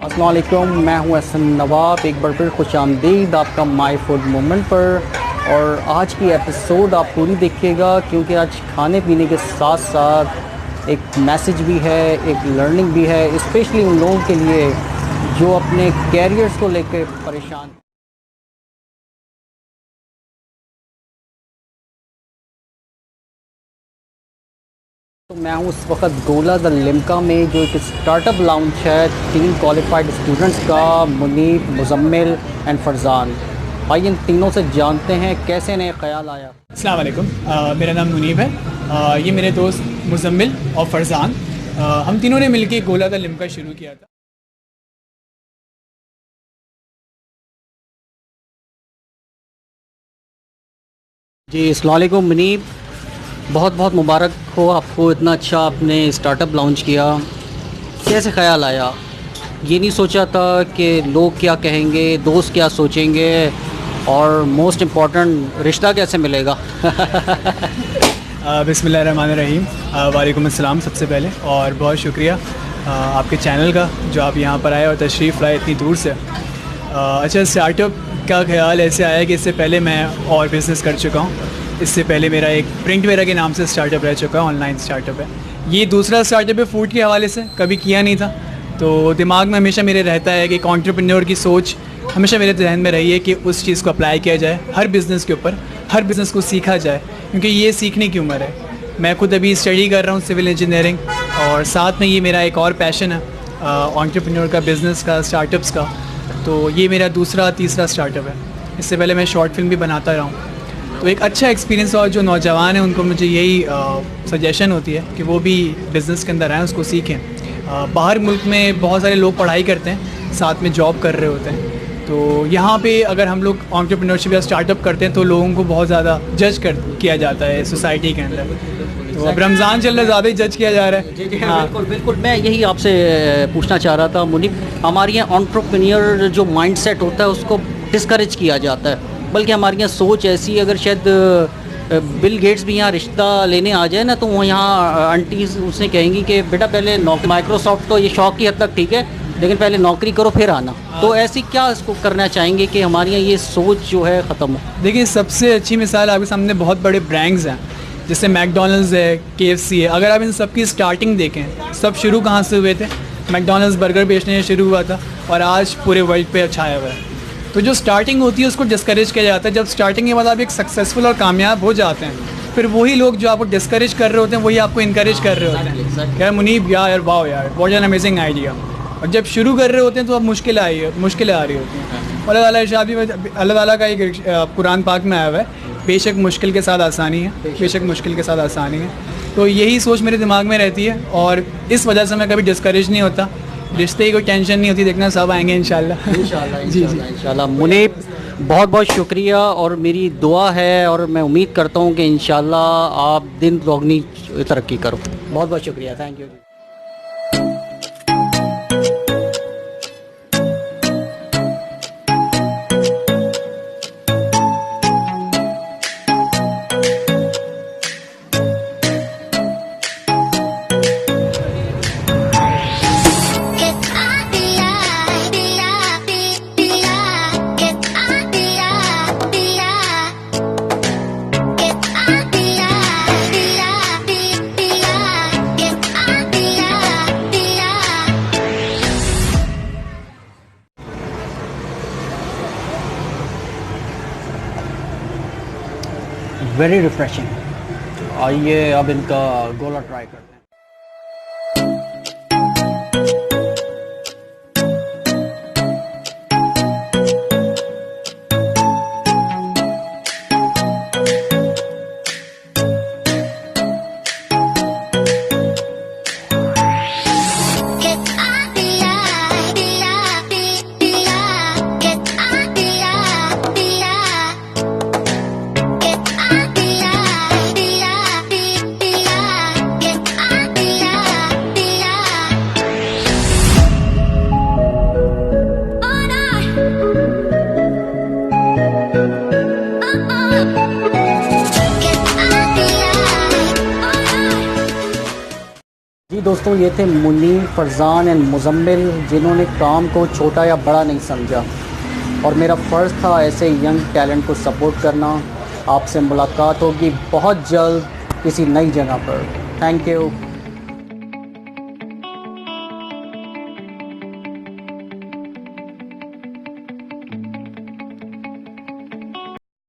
अस्सलाम वालेकुम, मैं हूं एहसन नवाब। एक बार फिर खुश आमदीद आपका माई फूड मोमेंट पर। और आज की एपिसोड आप पूरी देखिएगा क्योंकि आज खाने पीने के साथ साथ एक मैसेज भी है, एक लर्निंग भी है, स्पेशली उन लोगों के लिए जो अपने कैरियर्स को लेकर परेशान। तो मैं हूँ उस वक्त गोला द लिम्का में, जो एक स्टार्टअप लाउंज है 3 क्वालिफाइड स्टूडेंट्स का, मुनीब, मुजम्मिल एंड फरजान। आइए इन तीनों से जानते हैं कैसे नए ख्याल आया। अस्सलाम वालेकुम, मेरा नाम मुनीब है। ये मेरे दोस्त मुजम्मिल और फरजान, हम तीनों ने मिलकर गोला द लिम्का शुरू किया था। जी अस्सलाम वालेकुम मुनीब, बहुत बहुत मुबारक हो आपको, इतना अच्छा आपने स्टार्टअप लॉन्च किया। कैसे ख्याल आया? ये नहीं सोचा था कि लोग क्या कहेंगे, दोस्त क्या सोचेंगे, और मोस्ट इम्पॉर्टेंट रिश्ता कैसे मिलेगा? बिस्मिल्लाहिर्रहमानिर्रहीम, वालेकुम अस्सलाम सबसे पहले, और बहुत शुक्रिया आपके चैनल का जो आप यहाँ पर आए और तशरीफ़ लाए इतनी दूर से। अच्छा, स्टार्टअप का ख्याल ऐसे आया कि इससे पहले मैं और बिज़नेस कर चुका हूँ। इससे पहले मेरा एक प्रिंट वेयर के नाम से स्टार्टअप रह चुका है, ऑनलाइन स्टार्टअप है। ये दूसरा स्टार्टअप है फूड के हवाले से, कभी किया नहीं था। तो दिमाग में हमेशा मेरे रहता है कि एक एंटरप्रेन्योर की सोच हमेशा मेरे जहन में रही है कि उस चीज़ को अप्लाई किया जाए हर बिज़नेस के ऊपर, हर बिज़नेस को सीखा जाए, क्योंकि ये सीखने की उम्र है। मैं खुद अभी स्टडी कर रहा हूँ सिविल इंजीनियरिंग, और साथ में ये मेरा एक और पैशन है एंटरप्रेन्योर का, बिज़नेस का, स्टार्टअप्स का। तो ये मेरा दूसरा तीसरा स्टार्टअप है। इससे पहले मैं शॉर्ट फिल्म भी बनाता रहा हूँ। तो एक अच्छा एक्सपीरियंस, और जो नौजवान हैं उनको मुझे यही सजेशन होती है कि वो भी बिज़नेस के अंदर आएँ, उसको सीखें। बाहर मुल्क में बहुत सारे लोग पढ़ाई करते हैं, साथ में जॉब कर रहे होते हैं। तो यहाँ पे अगर हम लोग एंटरप्रेन्योरशिप या स्टार्टअप करते हैं तो लोगों को बहुत ज़्यादा जज किया जाता है सोसाइटी के अंदर। तो अब रमज़ान चल रहा है, ज़्यादा ही जज किया जा रहा है। जी हाँ, बिल्कुल बिल्कुल, मैं यही आपसे पूछना चाह रहा था मुनीब। हमारे यहाँ एंटरप्रेन्योर जो माइंडसेट होता है उसको डिस्करेज किया जाता है, बल्कि हमारे यहाँ सोच ऐसी है, अगर शायद बिल गेट्स भी यहाँ रिश्ता लेने आ जाए ना, तो वो यहाँ आंटी उसने कहेंगी कि बेटा पहले नौकरी, माइक्रोसॉफ्ट तो ये शौक की हद तक ठीक है, लेकिन पहले नौकरी करो फिर आना। तो ऐसी क्या इसको करना चाहेंगे कि हमारे यहाँ ये सोच जो है ख़त्म हो? देखिए, सबसे अच्छी मिसाल आपके सामने बहुत बड़े ब्रांड्स हैं, जैसे मैकडोनल्ड्स है, KFC है। अगर आप इन सब की स्टार्टिंग देखें, सब शुरू कहाँ से हुए थे? मैकडोनल्ड्स बर्गर बेचने से शुरू हुआ था, और आज पूरे वर्ल्ड पे छाया हुआ है। तो जो स्टार्टिंग होती है उसको डिस्करेज किया जाता है। जब स्टार्टिंग के बाद आप एक सक्सेसफुल और कामयाब हो जाते हैं, फिर वही लोग जो आपको डिस्करेज कर रहे होते हैं वही आपको इनकरेज कर रहे होते हैं। यार मुनीब, यार वाओ यार, व्हाट एन अमेजिंग आइडिया। और जब शुरू कर रहे होते हैं तो अब मुश्किलें आ रही होती हैं। अल्लाह ताला का एक कुरान पाक में आया हुआ है, बेशक मुश्किल के साथ आसानी है, बेशक मुश्किल के साथ आसानी है। तो यही सोच मेरे दिमाग में रहती है, और इस वजह से मैं कभी डिस्करेज नहीं होता। रिश्ते की कोई टेंशन नहीं होती, देखना सब आएंगे इंशाल्लाह। इंशाल्लाह मुनीब, बहुत बहुत शुक्रिया, और मेरी दुआ है और मैं उम्मीद करता हूँ कि इंशाल्लाह आप दिन दोगुनी तरक्की करो। बहुत बहुत शुक्रिया, थैंक यू। Very refreshing. आइए अब इनका गोला ट्राई करते हैं। जी दोस्तों, ये थे मुनीर, फरजान एंड मुजम्मिल, जिन्होंने काम को छोटा या बड़ा नहीं समझा और मेरा फ़र्ज़ था ऐसे यंग टैलेंट को सपोर्ट करना। आपसे मुलाकात होगी बहुत जल्द किसी नई जगह पर। Thank you.